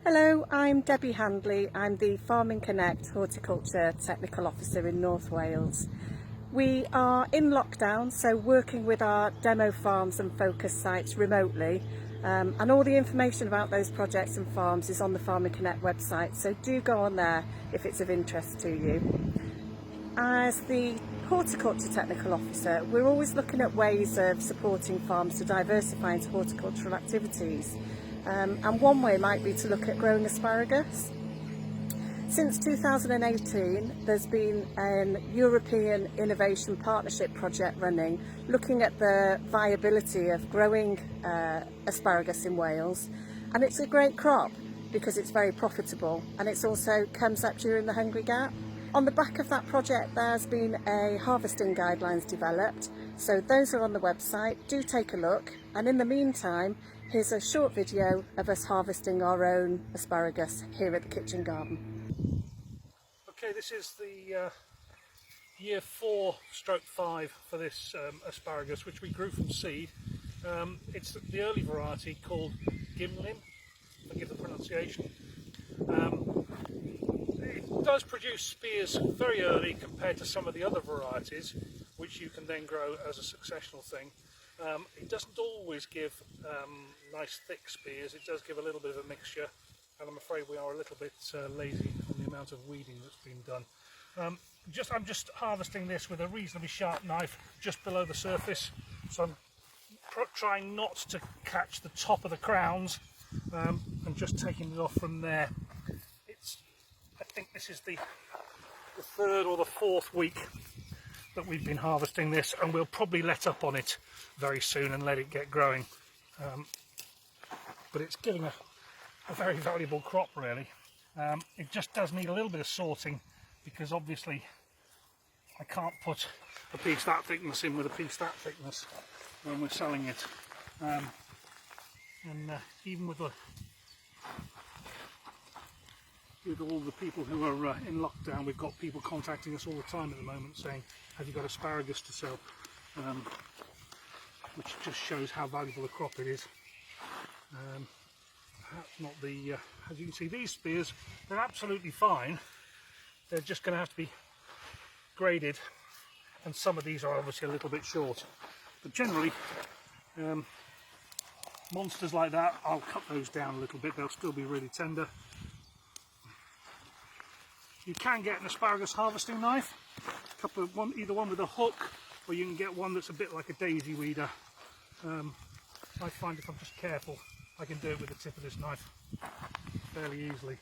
Hello, I'm Debbie Handley. I'm the Farming Connect Horticulture Technical Officer in North Wales. We are in lockdown, so working with our demo farms and focus sites remotely, and all the information about those projects and farms is on the Farming Connect website, so do go on there if it's of interest to you. As the Horticulture Technical Officer, we're always looking at ways of supporting farms to diversify into horticultural activities. And one way might be to look at growing asparagus. Since 2018, there's been an European Innovation Partnership project running, looking at the viability of growing asparagus in Wales. And it's a great crop because it's very profitable, and it also comes up during the Hungry Gap. On the back of that project, there's been a harvesting guidelines developed, so those are on the website. Do take a look, and in the meantime, here's a short video of us harvesting our own asparagus here at the kitchen garden. Okay, this is the year 4/5 for this asparagus, which we grew from seed. It's the early variety called Gimlin, forgive the pronunciation. It does produce spears very early compared to some of the other varieties, which you can then grow as a successional thing. It doesn't always give nice thick spears. It does give a little bit of a mixture, and I'm afraid we are a little bit lazy on the amount of weeding that's been done. I'm just harvesting this with a reasonably sharp knife just below the surface, so I'm trying not to catch the top of the crowns, and just taking it off from there. I think this is the third or the fourth week that we've been harvesting this, and we'll probably let up on it very soon and let it get growing. But it's giving a very valuable crop, really. It just does need a little bit of sorting, because obviously I can't put a piece that thickness in with a piece that thickness when we're selling it. Even with all the people who are in lockdown, we've got people contacting us all the time at the moment saying, have you got asparagus to sell? Which just shows how valuable a crop it is. Perhaps not the, as you can see, these spears, they're absolutely fine. They're just going to have to be graded, and some of these are obviously a little bit short. But generally, monsters like that, I'll cut those down a little bit. They'll still be really tender. You can get an asparagus harvesting knife, either one with a hook, or you can get one that's a bit like a daisy weeder. I find if I'm just careful, I can do it with the tip of this knife fairly easily.